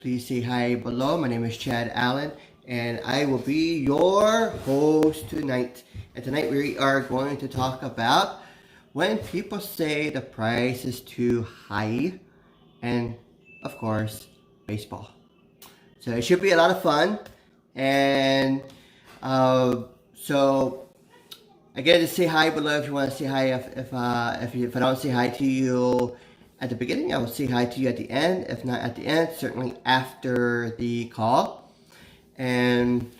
Please say hi below. My name is Chad Allen, and I will be your host tonight. And tonight we are going to talk about when people say the price is too high, and of course, baseball. So it should be a lot of fun. And uh, so again, just say hi below if you want to say hi. If I don't say hi to you at the beginning, I will say hi to you at the end. If not at the end, certainly after the call. And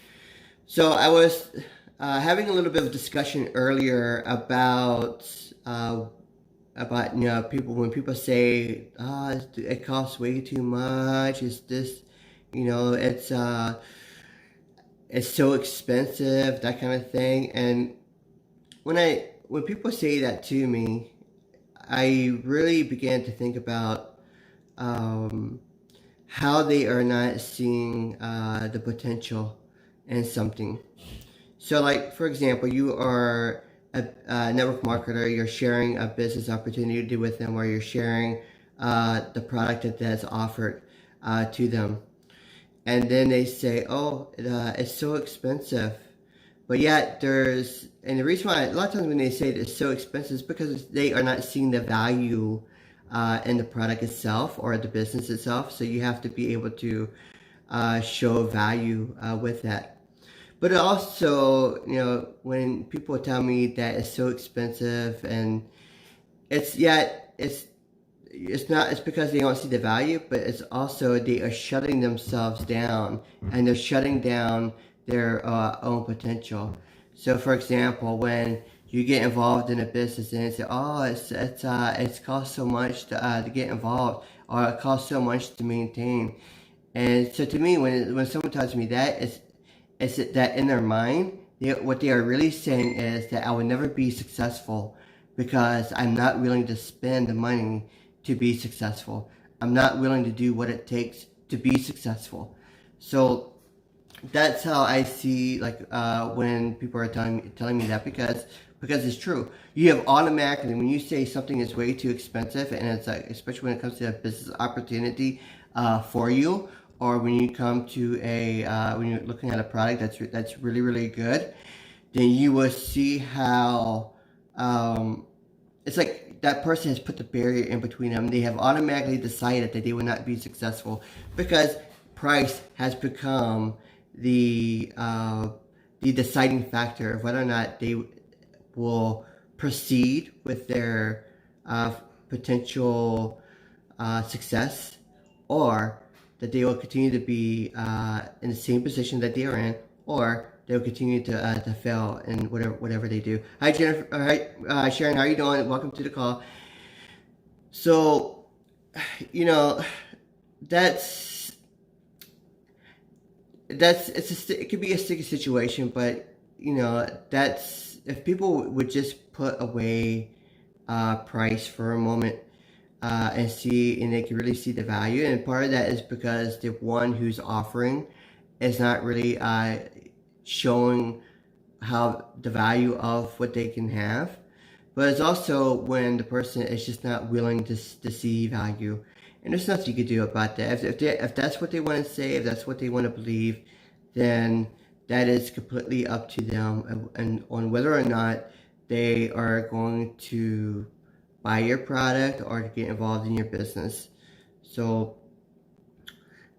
so I was having a little bit of discussion earlier about people when people say it costs way too much. Is this it's so expensive, that kind of thing. And when people say that to me, I really began to think about how they are not seeing the potential in something. So, like for example, you are a network marketer. You're sharing a business opportunity with them, or you're sharing the product that's offered to them, and then they say, "Oh, it's so expensive." But yet and the reason why a lot of times when they say it's so expensive is because they are not seeing the value in the product itself or the business itself. So you have to be able to show value with that. But also, when people tell me that it's so expensive, and it's not, it's because they don't see the value, but it's also they are shutting themselves down, and they're shutting down their own potential. So for example, when you get involved in a business and say, oh, it's cost so much to get involved, or it costs so much to maintain. And so to me, when someone tells me that, it's that in their mind, what they are really saying is that I will never be successful because I'm not willing to spend the money to be successful. I'm not willing to do what it takes to be successful. So that's how I see, when people are telling me that, because it's true. You have automatically, when you say something is way too expensive, and it's like, especially when it comes to a business opportunity for you, or when you come to when you're looking at a product that's really, really good, then you will see how it's like that person has put the barrier in between them. They have automatically decided that they will not be successful because price has become the deciding factor of whether or not they will proceed with their potential success, or that they will continue to be in the same position that they are in, or they'll continue to fail in whatever they do. Hi Jennifer, hi Sharon, how are you doing? Welcome to the call. So, that's it could be a sticky situation, but that's, if people would just put away price for a moment and they can really see the value. And part of that is because the one who's offering is not really showing how the value of what they can have. But it's also when the person is just not willing to see value. And there's nothing you can do about that. If that's what they want to say, if that's what they want to believe, then that is completely up to them, and on whether or not they are going to buy your product or to get involved in your business. So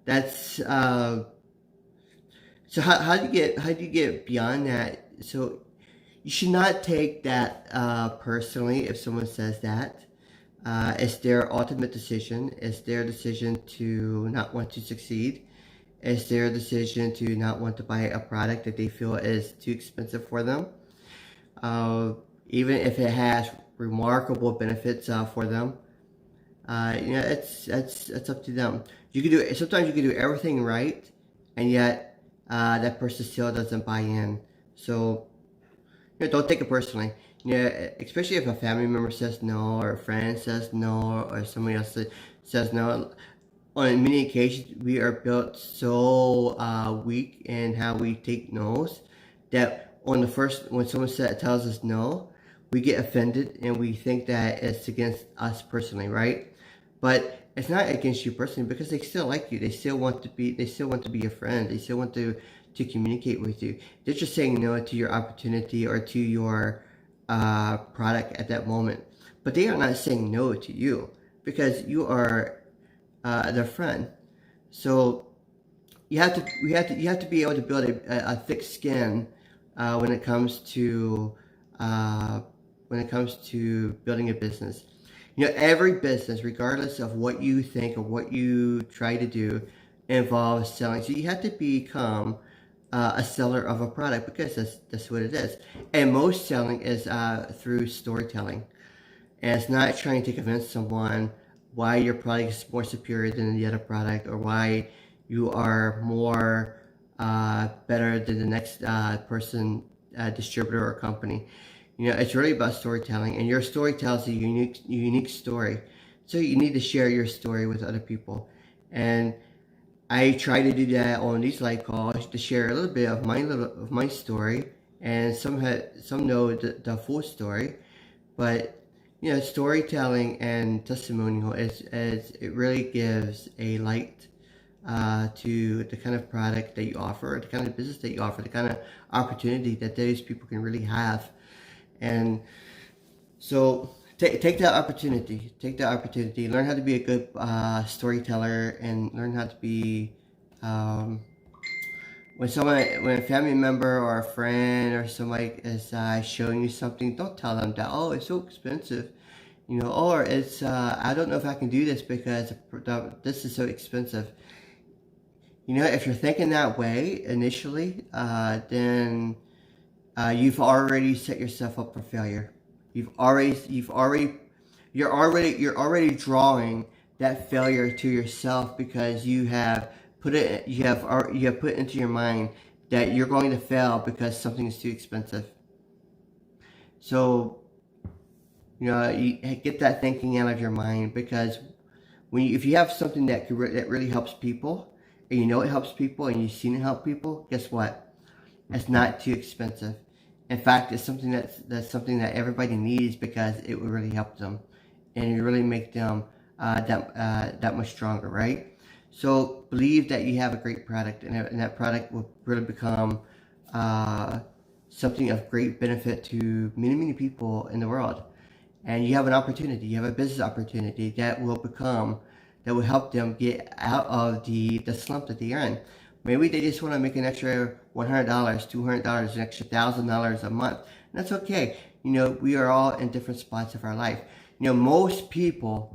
that's so how do you get beyond that? So you should not take that personally if someone says that. It's their ultimate decision. It's their decision to not want to succeed. It's their decision to not want to buy a product that they feel is too expensive for them. Even if it has remarkable benefits for them, it's up to them. Sometimes you can do everything right, and yet that person still doesn't buy in. So don't take it personally. Especially if a family member says no, or a friend says no, or somebody else says no. On many occasions, we are built so weak in how we take no's that when someone tells us no, we get offended and we think that it's against us personally, right? But it's not against you personally, because they still like you. They still want to be your friend. They still want to communicate with you. They're just saying no to your opportunity or to your product at that moment. But they are not saying no to you, because you are their friend. So you have to be able to build a thick skin when it comes to building a business. Every business, regardless of what you think or what you try to do, involves selling. So you have to become a seller of a product, because that's what it is. And most selling is through storytelling. And it's not trying to convince someone why your product is more superior than the other product, or why you are more better than the next person, distributor or company. It's really about storytelling, and your story tells a unique story. So you need to share your story with other people. And I try to do that on these live calls, to share a little bit of my story, and some know the full story. But storytelling and testimonial is it really gives a light to the kind of product that you offer, the kind of business that you offer, the kind of opportunity that those people can really have. And so take that opportunity. Take that opportunity. Learn how to be a good storyteller, and learn how to be when a family member or a friend or somebody is showing you something, don't tell them that, oh, it's so expensive, or it's I don't know if I can do this because this is so expensive. If you're thinking that way initially, then you've already set yourself up for failure. You're already drawing that failure to yourself, because you have put into your mind that you're going to fail because something is too expensive. So you get that thinking out of your mind, because if you have something that really helps people, and it helps people, and you've seen it help people, guess what? It's not too expensive. In fact, it's something that's something that everybody needs, because it will really help them, and it really make them that much stronger, right? So believe that you have a great product, and that product will really become something of great benefit to many people in the world. And you have an opportunity, you have a business opportunity that will help them get out of the slump that they're in. Maybe they just want to make an extra $100, $200, an extra $1,000 a month. And that's okay. We are all in different spots of our life. Most people,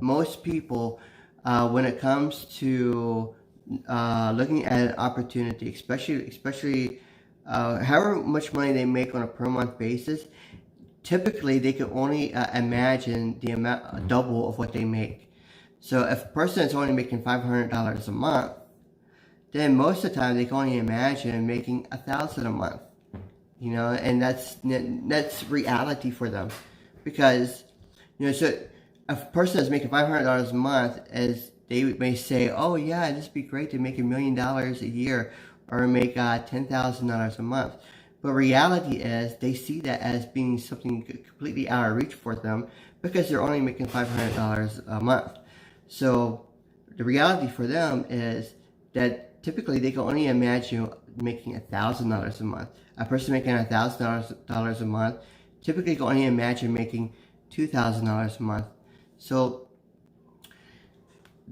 when it comes to looking at an opportunity, especially however much money they make on a per month basis, typically they can only imagine the amount double of what they make. So if a person is only making $500 a month, then most of the time they can only imagine making $1,000 a month. And that's reality for them, because so if a person is making $500 a month, as they may say, oh yeah, this would be great to make $1 million a year, or make $10,000 a month. But reality is, they see that as being something completely out of reach for them, because they're only making $500 a month. So the reality for them is that typically they can only imagine making $1,000 a month. A person making $1,000 a month typically can only imagine making $2,000 a month. So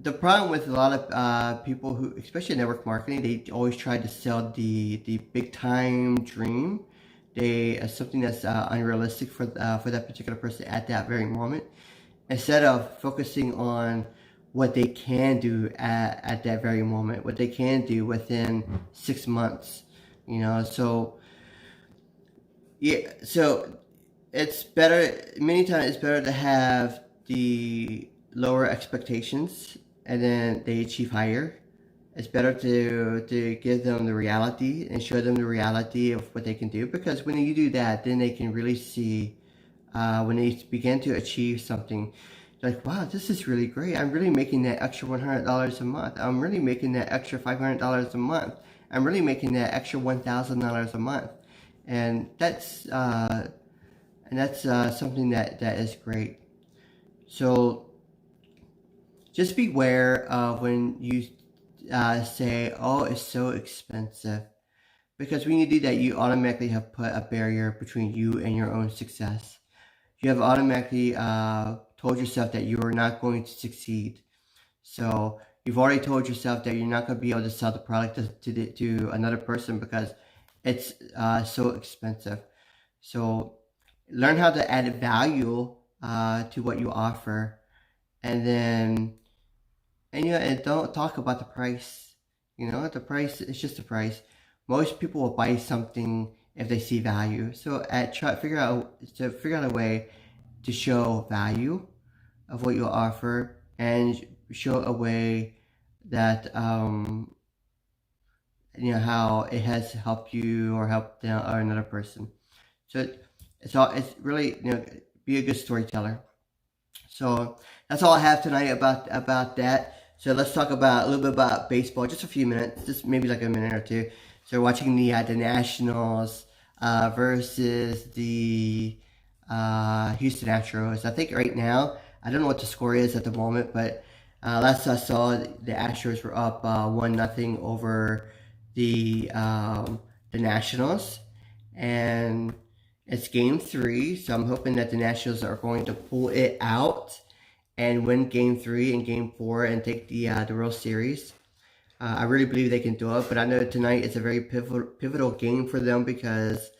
the problem with a lot of people who, especially in network marketing, they always try to sell the big time dream. Something that's unrealistic for that particular person at that very moment, instead of focusing on what they can do at that very moment, what they can do within 6 months. So yeah, so it's better, many times it's better to have the lower expectations, and then they achieve higher. It's better to give them the reality and show them the reality of what they can do, because when you do that, then they can really see when they begin to achieve something, like, wow, this is really great. I'm really making that extra $100 a month. I'm really making that extra $500 a month. I'm really making that extra $1,000 a month. And that's something that is great. So just beware of when you say, oh, it's so expensive. Because when you do that, you automatically have put a barrier between you and your own success. You have automatically told yourself that you are not going to succeed. So you've already told yourself that you're not going to be able to sell the product to another person because it's so expensive. So learn how to add value to what you offer, and then and don't talk about the price. The price is just the price. Most people will buy something if they see value. So figure out a way to show value of what you offer, and show a way that how it has helped you or helped or another person. So it's really be a good storyteller. So that's all I have tonight about that. So let's talk about a little bit about baseball, just a few minutes, just maybe like a minute or two. So we're watching the Nationals versus the Houston Astros. I think right now, I don't know what the score is at the moment, but last I saw, the Astros were up 1-0 over the Nationals, and it's Game 3. So I'm hoping that the Nationals are going to pull it out and win Game 3 and Game 4 and take the World Series. I really believe they can do it, but I know tonight is a very pivotal game for them because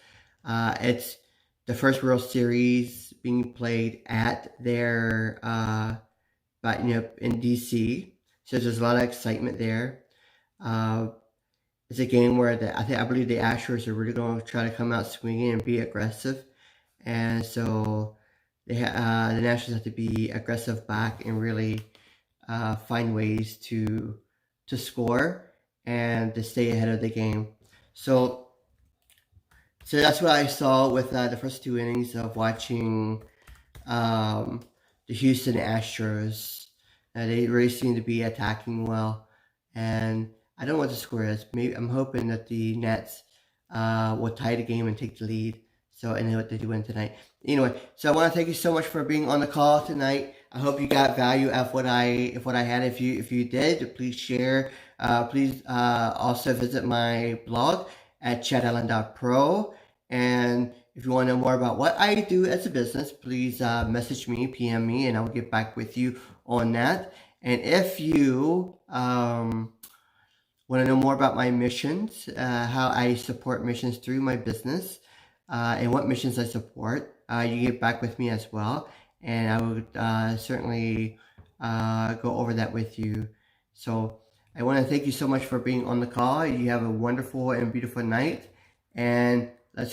it's the first World Series being played at their, in DC. So there's a lot of excitement there. It's a game where I believe the Astros are really going to try to come out swinging and be aggressive, and so the Nationals have to be aggressive back and really find ways to score and to stay ahead of the game. So that's what I saw with the first 2 innings of watching the Houston Astros. They really seem to be attacking well, and I don't know what the score is. Maybe I'm hoping that the Nets will tie the game and take the lead. So, and what they do win tonight. Anyway, so I want to thank you so much for being on the call tonight. I hope you got value out of what I had. If you did, please share. Please also visit my blog at chadallen.pro. And if you want to know more about what I do as a business, please message me, PM me, and I'll get back with you on that. And if you want to know more about my missions, how I support missions through my business, and what missions I support, you get back with me as well, and I would certainly go over that with you. So I want to thank you so much for being on the call. You have a wonderful and beautiful night, and